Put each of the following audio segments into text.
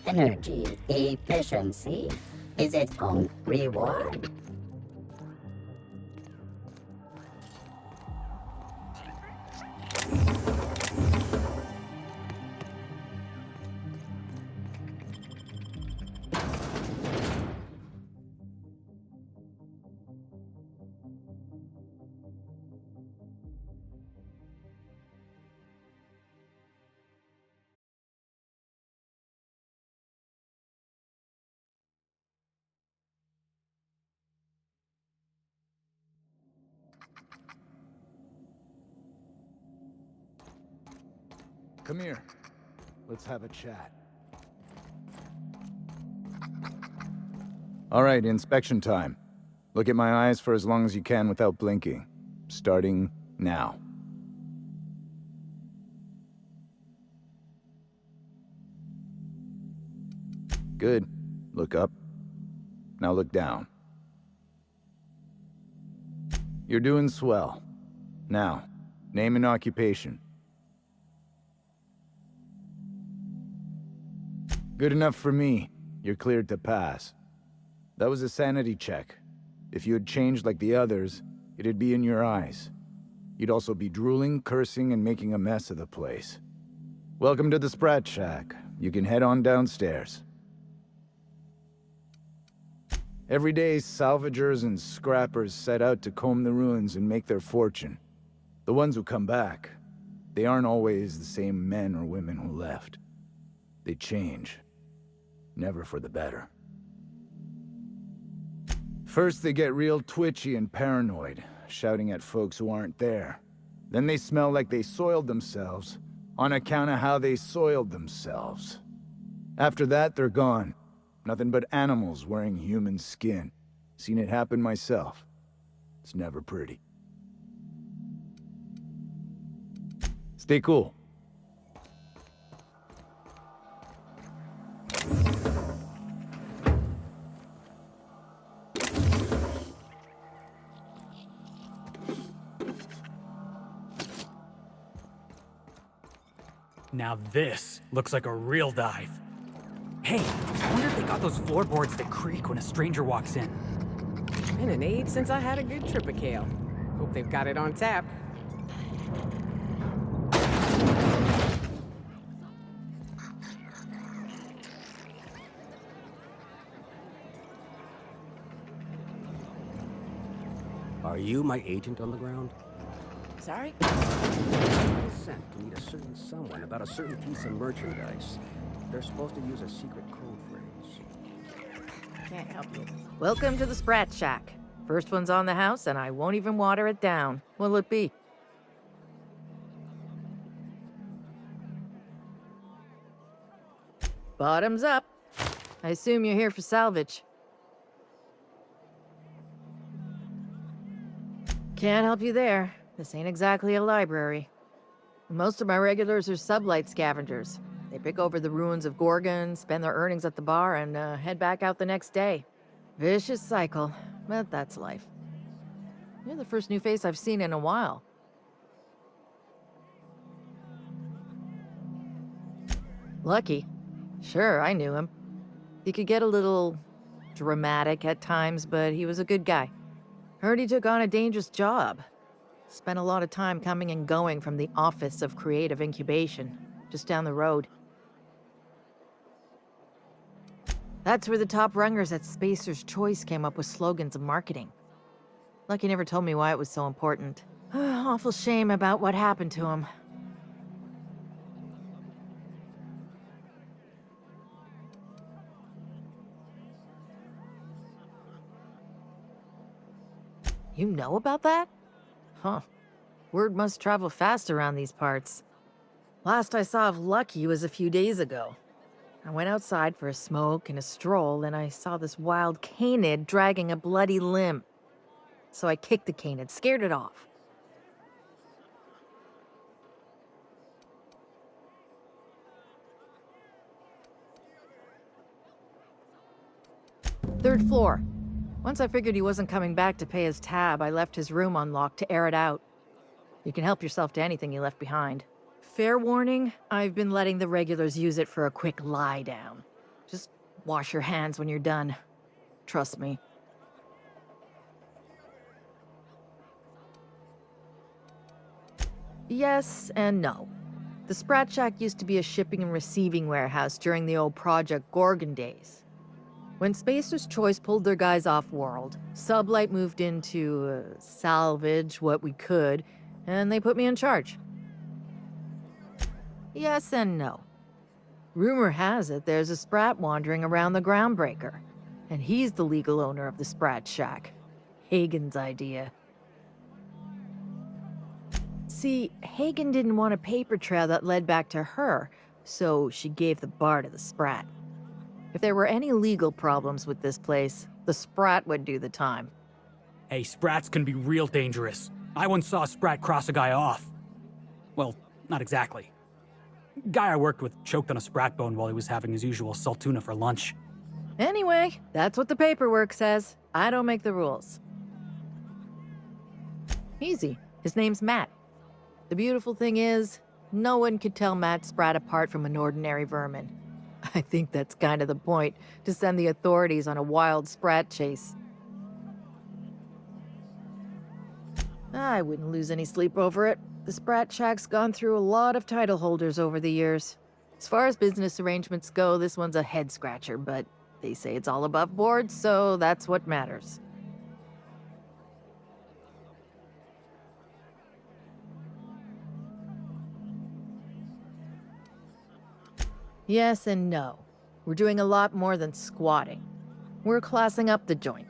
Energy efficiency is its own reward. Come here. Let's have a chat. All right, inspection time. Look at my eyes for as long as you can without blinking. Starting now. Good. Look up. Now look down. You're doing swell. Now, name and occupation. Good enough for me. You're cleared to pass. That was a sanity check. If you had changed like the others, it'd be in your eyes. You'd also be drooling, cursing, and making a mess of the place. Welcome to the Sprat Shack. You can head on downstairs. Every day, salvagers and scrappers set out to comb the ruins and make their fortune. The ones who come back, they aren't always the same men or women who left. They change. Never for the better. First, they get real twitchy and paranoid, shouting at folks who aren't there. Then they smell like they soiled themselves, on account of how they soiled themselves. After that, they're gone. Nothing but animals wearing human skin. Seen it happen myself. It's never pretty. Stay cool. Now this looks like a real dive. Hey, I wonder if they got those floorboards that creak when a stranger walks in. Been an age since I had a good trip of kale. Hope they've got it on tap. Are you my agent on the ground? Sorry? I was sent to meet a certain someone about a certain piece of merchandise. They're supposed to use a secret code phrase. Can't help you. Welcome to the Sprat Shack. First one's on the house, and I won't even water it down. What'll it be? Bottoms up. I assume you're here for salvage. Can't help you there. This ain't exactly a library. Most of my regulars are sublight scavengers. They pick over the ruins of Gorgon, spend their earnings at the bar, and head back out the next day. Vicious cycle, but that's life. You're the first new face I've seen in a while. Lucky? Sure, I knew him. He could get a little dramatic at times, but he was a good guy. Heard he took on a dangerous job. Spent a lot of time coming and going from the Office of Creative Incubation, just down the road. That's where the top rungers at Spacer's Choice came up with slogans and marketing. Lucky never told me why it was so important. Awful shame about what happened to him. You know about that? Huh. Word must travel fast around these parts. Last I saw of Lucky was a few days ago. I went outside for a smoke and a stroll, and I saw this wild canid dragging a bloody limb. So I kicked the canid, scared it off. Third floor. Once I figured he wasn't coming back to pay his tab, I left his room unlocked to air it out. You can help yourself to anything he left behind. Fair warning, I've been letting the regulars use it for a quick lie down. Just wash your hands when you're done. Trust me. Yes and no. The Sprat Shack used to be a shipping and receiving warehouse during the old Project Gorgon days. When Spacer's Choice pulled their guys off-world, Sublight moved in to salvage what we could, and they put me in charge. Yes and no. Rumor has it there's a Sprat wandering around the Groundbreaker, and he's the legal owner of the Sprat Shack. Hagen's idea. See, Hagen didn't want a paper trail that led back to her, so she gave the bar to the Sprat. If there were any legal problems with this place, the Sprat would do the time. Hey, Sprats can be real dangerous. I once saw a Sprat cross a guy off. Well, not exactly. Guy I worked with choked on a Sprat bone while he was having his usual salt tuna for lunch. Anyway, that's what the paperwork says. I don't make the rules. Easy. His name's Matt. The beautiful thing is, no one could tell Matt Sprat apart from an ordinary vermin. I think that's kind of the point, to send the authorities on a wild Sprat chase. I wouldn't lose any sleep over it. The Sprat Shack's gone through a lot of title holders over the years. As far as business arrangements go, this one's a head-scratcher, but they say it's all above board, so that's what matters. Yes and no. We're doing a lot more than squatting. We're classing up the joint,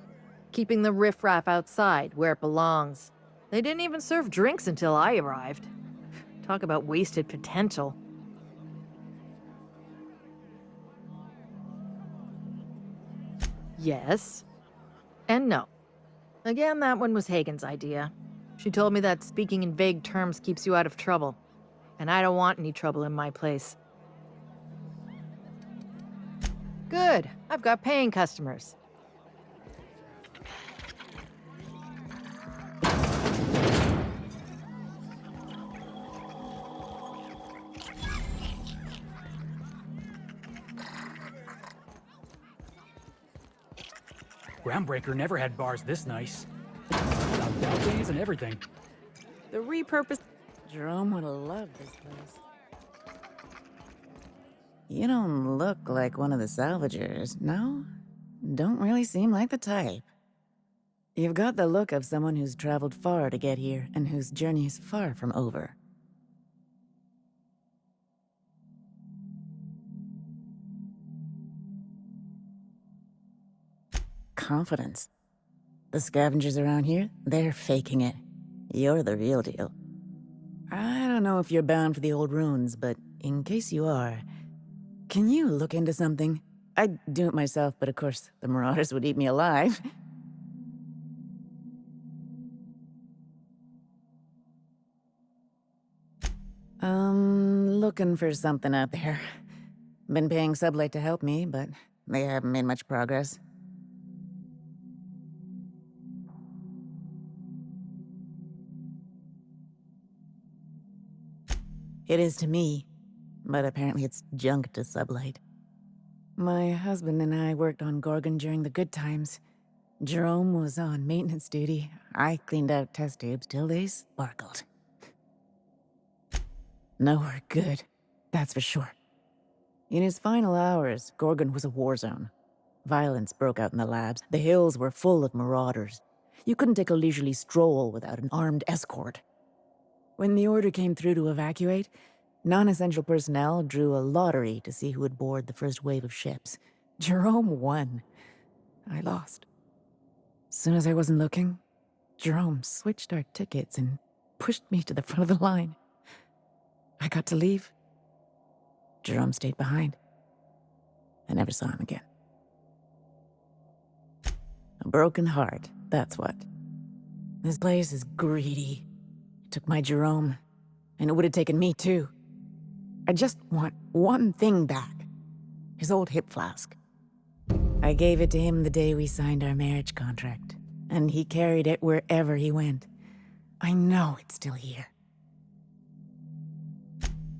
keeping the riffraff outside where it belongs. They didn't even serve drinks until I arrived. Talk about wasted potential. Yes and no. Again, that one was Hagen's idea. She told me that speaking in vague terms keeps you out of trouble, and I don't want any trouble in my place. Good. I've got paying customers. Groundbreaker never had bars this nice. Got balconies and everything. The repurposed... Jerome would have loved this place. You don't look like one of the salvagers, no? Don't really seem like the type. You've got the look of someone who's traveled far to get here and whose journey is far from over. Confidence. The scavengers around here, they're faking it. You're the real deal. I don't know if you're bound for the old ruins, but in case you are, can you look into something? I'd do it myself, but of course, the marauders would eat me alive. Looking for something out there. Been paying Sublight to help me, but they haven't made much progress. It is to me, but apparently it's junk to Sublight. My husband and I worked on Gorgon during the good times. Jerome was on maintenance duty. I cleaned out test tubes till they sparkled. Nowhere good, that's for sure. In his final hours, Gorgon was a war zone. Violence broke out in the labs. The hills were full of marauders. You couldn't take a leisurely stroll without an armed escort. When the order came through to evacuate, non-essential personnel drew a lottery to see who would board the first wave of ships. Jerome won. I lost. As soon as I wasn't looking, Jerome switched our tickets and pushed me to the front of the line. I got to leave. Jerome stayed behind. I never saw him again. A broken heart, that's what. This place is greedy. It took my Jerome, and it would have taken me too. I just want one thing back. His old hip flask. I gave it to him the day we signed our marriage contract, and he carried it wherever he went. I know it's still here.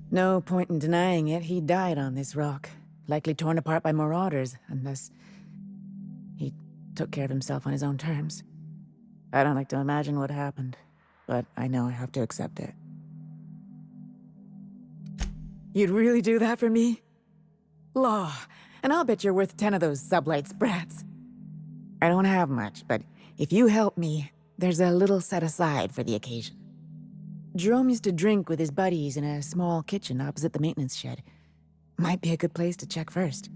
No point in denying it, he died on this rock. Likely torn apart by marauders, unless he took care of himself on his own terms. I don't like to imagine what happened, but I know I have to accept it. You'd really do that for me? Law, and I'll bet you're worth 10 of those sublight sprats. I don't have much, but if you help me, there's a little set aside for the occasion. Jerome used to drink with his buddies in a small kitchen opposite the maintenance shed. Might be a good place to check first.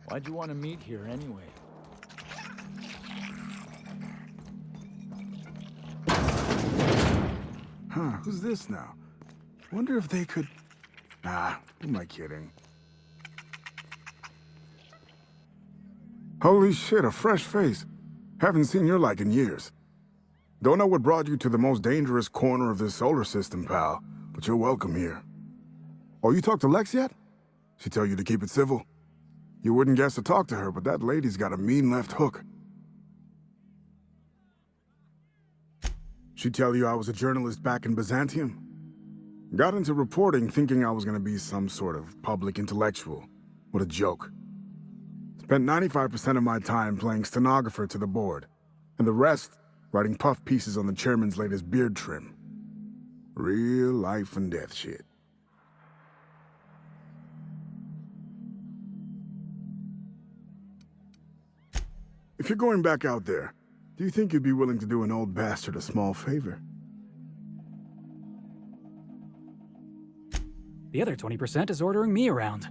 Why'd you want to meet here anyway? Huh, who's this now? Wonder if they could... Nah, who am I kidding? Holy shit, a fresh face. Haven't seen your like in years. Don't know what brought you to the most dangerous corner of this solar system, pal, but you're welcome here. Oh, you talked to Lex yet? She tell you to keep it civil? You wouldn't guess to talk to her, but that lady's got a mean left hook. She tell you I was a journalist back in Byzantium? Got into reporting thinking I was gonna be some sort of public intellectual. What a joke. Spent 95% of my time playing stenographer to the board, and the rest writing puff pieces on the chairman's latest beard trim. Real life and death shit. If you're going back out there, do you think you'd be willing to do an old bastard a small favor? The other 20% is ordering me around.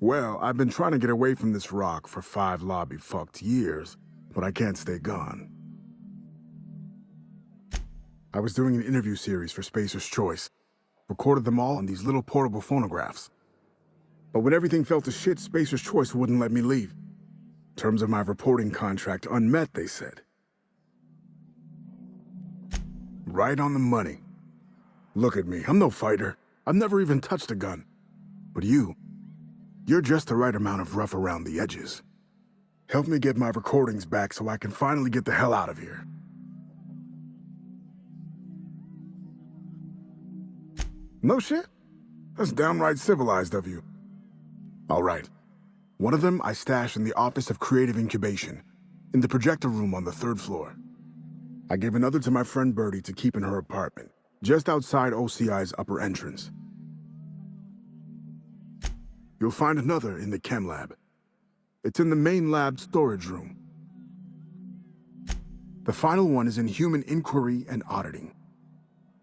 Well, I've been trying to get away from this rock for 5 lobby-fucked years, but I can't stay gone. I was doing an interview series for Spacer's Choice. Recorded them all on these little portable phonographs. But when everything fell to shit, Spacer's Choice wouldn't let me leave. Terms of my reporting contract unmet, they said. Right on the money. Look at me, I'm no fighter. I've never even touched a gun. But you're just the right amount of rough around the edges. Help me get my recordings back so I can finally get the hell out of here. No shit? That's downright civilized of you. All right. One of them I stash in the Office of Creative Incubation, in the projector room on the 3rd floor. I gave another to my friend Birdie to keep in her apartment, just outside OCI's upper entrance. You'll find another in the chem lab. It's in the main lab storage room. The final one is in human inquiry and auditing.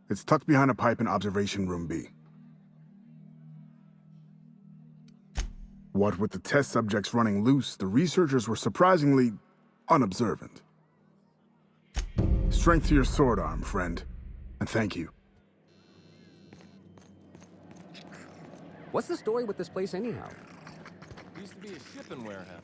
It's tucked behind a pipe in observation room B. What with the test subjects running loose, the researchers were surprisingly unobservant. Strength to your sword arm, friend. And thank you. What's the story with this place anyhow? Used to be a shipping warehouse.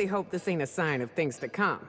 really hope this ain't a sign of things to come.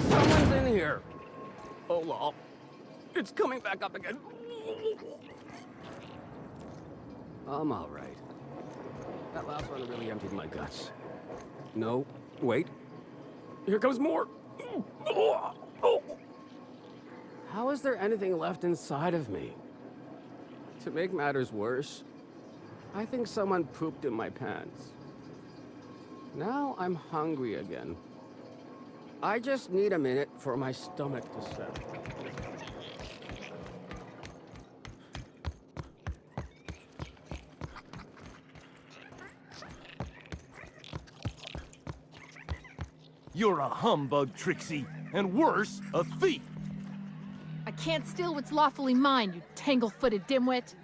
Someone's in here. Oh, lol. It's coming back up again. I'm all right. That last one really emptied my guts. No, wait. Here comes more. How is there anything left inside of me? To make matters worse, I think someone pooped in my pants. Now I'm hungry again. I just need a minute for my stomach to settle. You're a humbug, Trixie, and worse, a thief. I can't steal what's lawfully mine, you tangle-footed dimwit.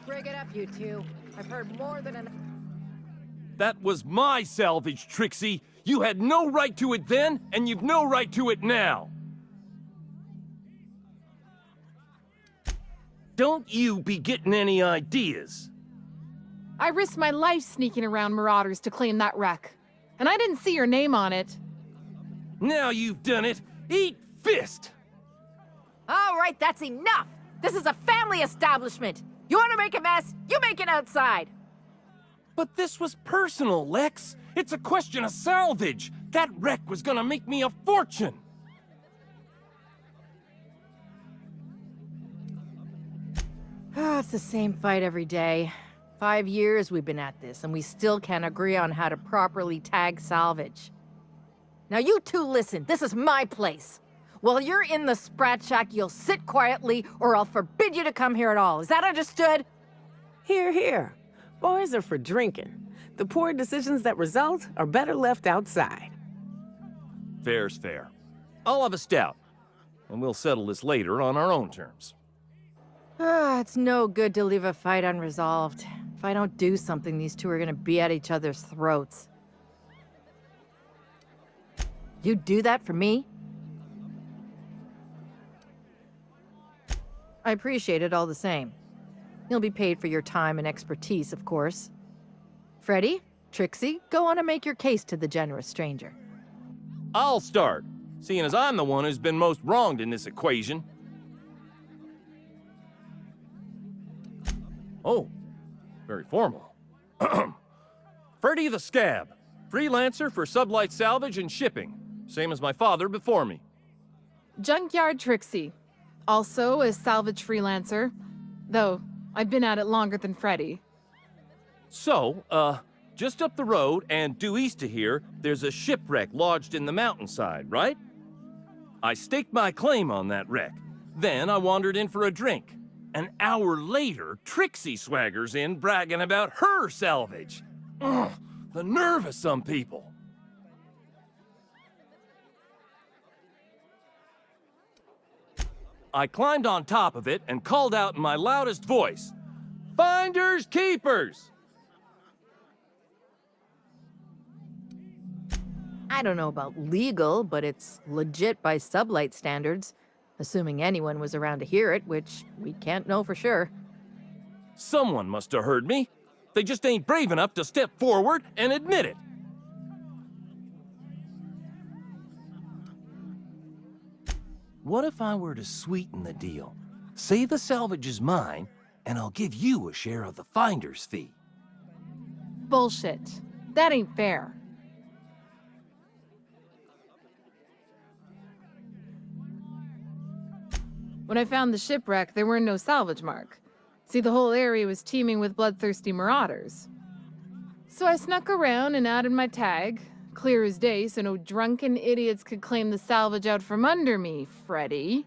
Break it up, you two. I've heard more than enough. That was my salvage, Trixie. You had no right to it then, and you've no right to it now. Don't you be getting any ideas. I risked my life sneaking around marauders to claim that wreck. And I didn't see your name on it. Now you've done it. Eat fist! All right, that's enough! This is a family establishment! You want to make a mess? You make it outside! But this was personal, Lex. It's a question of salvage. That wreck was gonna make me a fortune. It's the same fight every day. 5 years we've been at this, and we still can't agree on how to properly tag salvage. Now you two listen, this is my place. While you're in the Sprat Shack, you'll sit quietly, or I'll forbid you to come here at all. Is that understood? Here, here. Boys are for drinking. The poor decisions that result are better left outside. Fair's fair. I'll have a stout, and we'll settle this later on our own terms. It's no good to leave a fight unresolved. If I don't do something, these two are gonna be at each other's throats. You'd do that for me? I appreciate it all the same. You'll be paid for your time and expertise, of course. Freddy, Trixie, go on and make your case to the generous stranger. I'll start, seeing as I'm the one who's been most wronged in this equation. Oh, very formal. Freddy the Scab, freelancer for sublight salvage and shipping, same as my father before me. Junkyard Trixie. Also a salvage freelancer. Though, I've been at it longer than Freddy. So, just up the road and due east of here, there's a shipwreck lodged in the mountainside, right? I staked my claim on that wreck. Then I wandered in for a drink. An hour later, Trixie swaggers in bragging about her salvage. Ugh, the nerve of some people. I climbed on top of it and called out in my loudest voice, "Finders keepers!" I don't know about legal, but it's legit by sublight standards. Assuming anyone was around to hear it, which we can't know for sure. Someone must have heard me. They just ain't brave enough to step forward and admit it. What if I were to sweeten the deal? Say the salvage is mine, and I'll give you a share of the finder's fee. Bullshit. That ain't fair. When I found the shipwreck, there were no salvage mark. See, the whole area was teeming with bloodthirsty marauders. So I snuck around and added my tag, clear as day so no drunken idiots could claim the salvage out from under me, Freddy.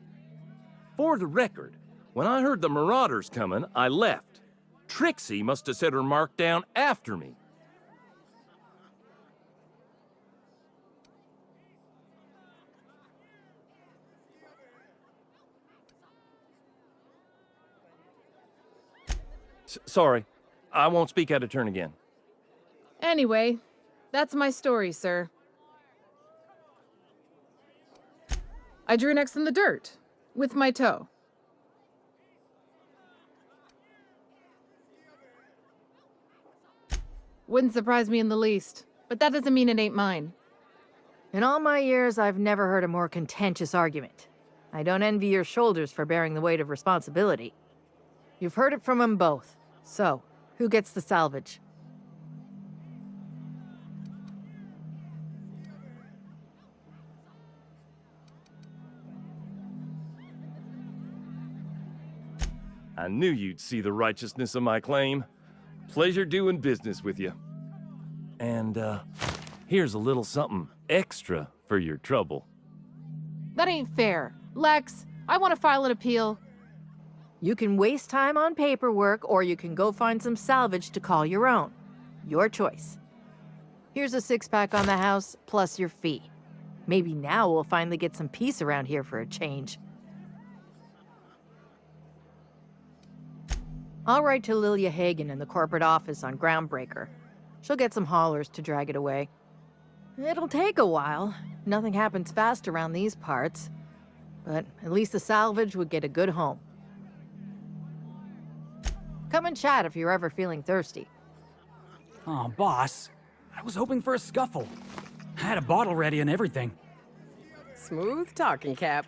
For the record, when I heard the marauders coming, I left. Trixie must have set her mark down after me. Sorry, I won't speak out of turn again. Anyway, that's my story, sir. I drew next in the dirt, with my toe. Wouldn't surprise me in the least, but that doesn't mean it ain't mine. In all my years, I've never heard a more contentious argument. I don't envy your shoulders for bearing the weight of responsibility. You've heard it from them both. So, who gets the salvage? I knew you'd see the righteousness of my claim. Pleasure doing business with you. And, here's a little something extra for your trouble. That ain't fair. Lex, I want to file an appeal. You can waste time on paperwork, or you can go find some salvage to call your own. Your choice. Here's a 6-pack on the house, plus your fee. Maybe now we'll finally get some peace around here for a change. I'll write to Lilia Hagen in the corporate office on Groundbreaker. She'll get some haulers to drag it away. It'll take a while. Nothing happens fast around these parts. But at least the salvage would get a good home. Come and chat if you're ever feeling thirsty. Oh, boss. I was hoping for a scuffle. I had a bottle ready and everything. Smooth talking, Cap.